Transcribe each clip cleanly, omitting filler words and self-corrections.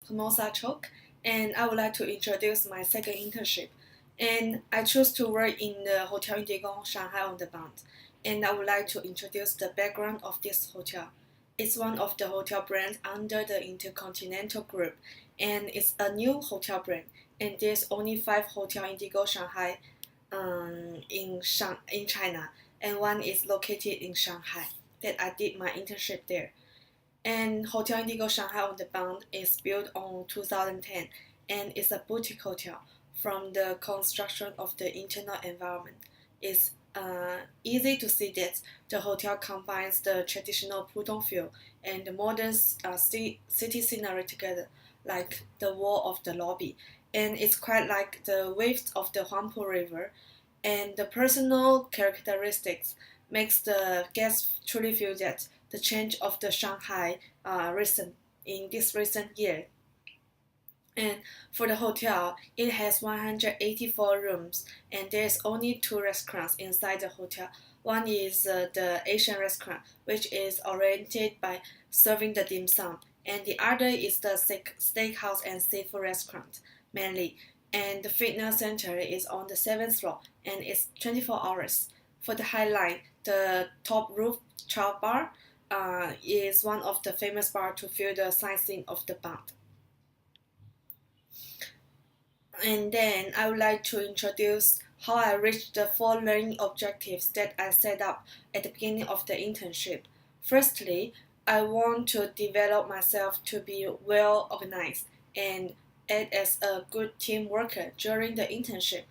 Hermosa Chok, and I would like to introduce my second internship. And I chose to work in the Hotel Indigo Shanghai on the Bund, and I would like to introduce the background of this hotel. It's one of the hotel brands under the Intercontinental Group, and it's a new hotel brand. And there's only 5 Hotel Indigo Shanghai in China, and one is located in Shanghai. That I did my internship there. And Hotel Indigo Shanghai on the Bund is built on 2010 and is a boutique hotel. From the construction of the internal environment, it's easy to see that the hotel combines the traditional Pudong feel and the modern city scenery together, like the wall of the lobby. And it's quite like the waves of the Huangpu River, and the personal characteristics makes the guests truly feel that the change of the Shanghai in this recent year. And for the hotel, it has 184 rooms, and there's only 2 restaurants inside the hotel. One is the Asian restaurant, which is oriented by serving the dim sum, and the other is the steakhouse and seafood restaurant, mainly. And the fitness center is on the 7th floor, and it's 24 hours. For the highlight, the top roof chow bar is one of the famous bar to feel the sightseeing of the Bund. And then I would like to introduce how I reached the 4 learning objectives that I set up at the beginning of the internship. Firstly, I want to develop myself to be well organized and act as a good team worker during the internship.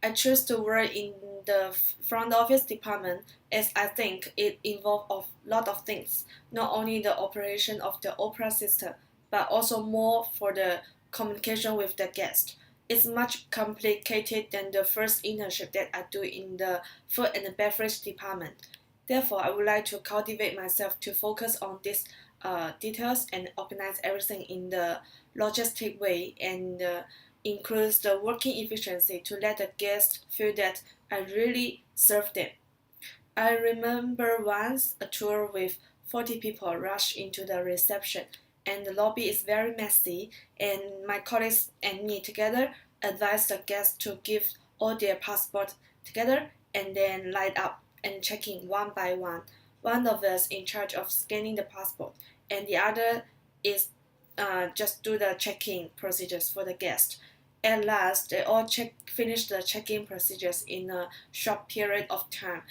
I chose to work in the front office department as I think it involves a lot of things, not only the operation of the opera system, but also more for the communication with the guest. It's much complicated than the first internship that I do in the food and beverage department. Therefore, I would like to cultivate myself to focus on these details and organize everything in the logistic way and increase the working efficiency to let the guests feel that I really serve them. I remember once a tour with 40 people rushed into the reception, and the lobby is very messy, and my colleagues and me together advised the guests to give all their passports together and then light up and checking one by one. One of us in charge of scanning the passport, and the other is just do the checking procedures for the guest. At last, they all finish the check-in procedures in a short period of time.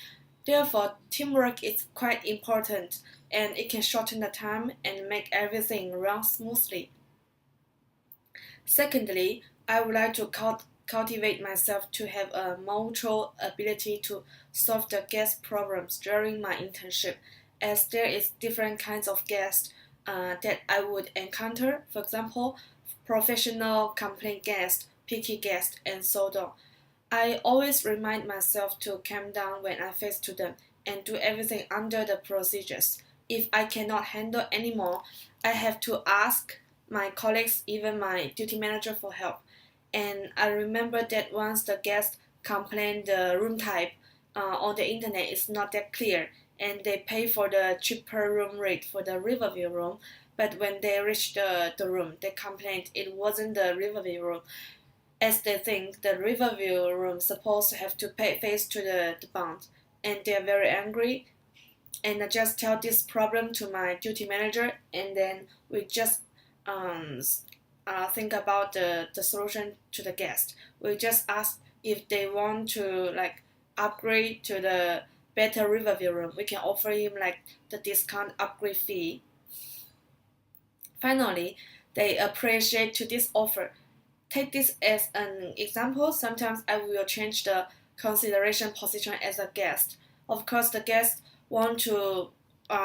Therefore, teamwork is quite important, and it can shorten the time and make everything run smoothly. Secondly, I would like to cultivate myself to have a mutual ability to solve the guest problems during my internship, as there is different kinds of guests that I would encounter. For example, professional complaint guests, picky guests, and so on. I always remind myself to calm down when I face to them and do everything under the procedures. If I cannot handle anymore, I have to ask my colleagues, even my duty manager, for help. And I remember that once the guest complained the room type on the internet is not that clear, and they pay for the cheaper room rate for the Riverview room, but when they reached the room, they complained it wasn't the Riverview room, as they think the Riverview room supposed to have to pay face to the Bund, and they're very angry. And I just tell this problem to my duty manager, and then we just um, think about the solution to the guest. We just ask if they want to like upgrade to the better Riverview room. We can offer him like the discount upgrade fee. Finally, they appreciate to this offer. Take this as an example. Sometimes I will change the consideration position as a guest. Of course, the guests want to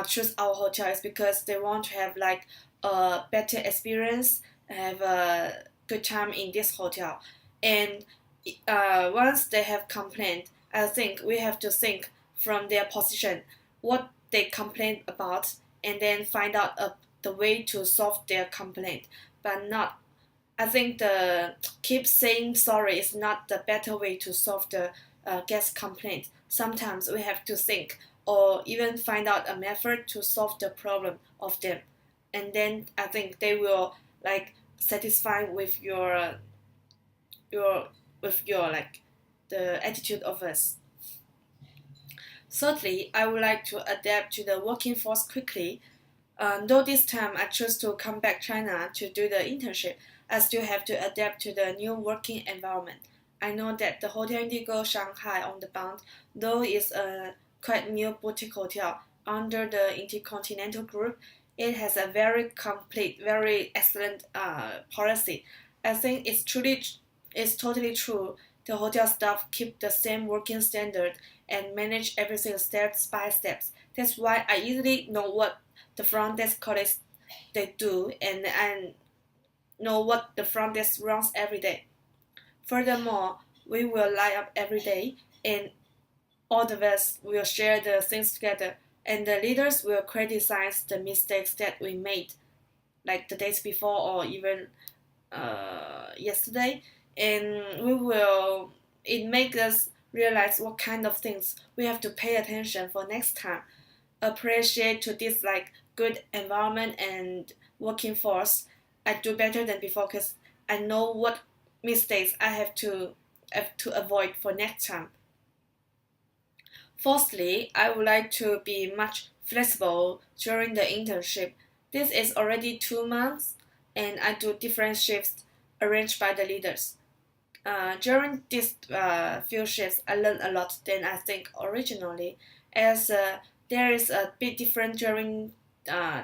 choose our hotels because they want to have like a better experience, have a good time in this hotel. And once they have complained, I think we have to think from their position what they complain about, and then find out the way to solve their complaint. But not, I think the keep saying sorry is not the better way to solve the guest complaint. Sometimes we have to think or even find out a method to solve the problem of them, and then I think they will like satisfied with your with your like the attitude of us. Thirdly, I would like to adapt to the working force quickly. Though this time I chose to come back China to do the internship, I still have to adapt to the new working environment. I know that the Hotel Indigo Shanghai on the Bund, though is a quite new boutique hotel under the Intercontinental Group, it has a very complete, very excellent policy. I think it's totally true. The hotel staff keep the same working standard and manage everything steps by steps. That's why I easily know what the front desk colleagues they do, and I know what the front desk runs every day. Furthermore, we will line up every day, and all of us will share the things together, and the leaders will criticize the mistakes that we made, like the days before or even yesterday, and we will. It makes us realize what kind of things we have to pay attention for next time. Appreciate to this like good environment and working force. I do better than before because I know what mistakes I have to avoid for next time. Fourthly, I would like to be much flexible during the internship. This is already 2 months, and I do different shifts arranged by the leaders. During these few shifts, I learned a lot than I think originally, as there is a bit different during uh,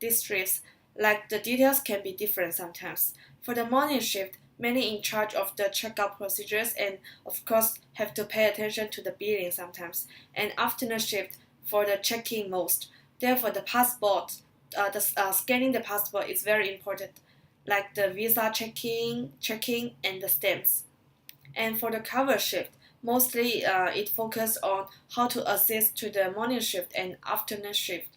these shifts. Like the details can be different sometimes. For the morning shift, many in charge of the checkout procedures and of course have to pay attention to the billing sometimes. And afternoon shift for the checking most. Therefore, the passport, scanning the passport is very important, like the visa checking, and the stamps. And for the cover shift, mostly it focuses on how to assist to the morning shift and afternoon shift.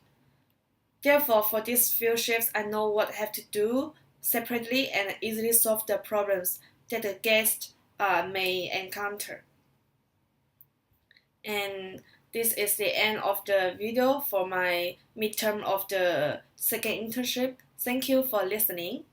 Therefore, for these few shifts, I know what I have to do separately and easily solve the problems that the guest may encounter. And this is the end of the video for my midterm of the second internship. Thank you for listening.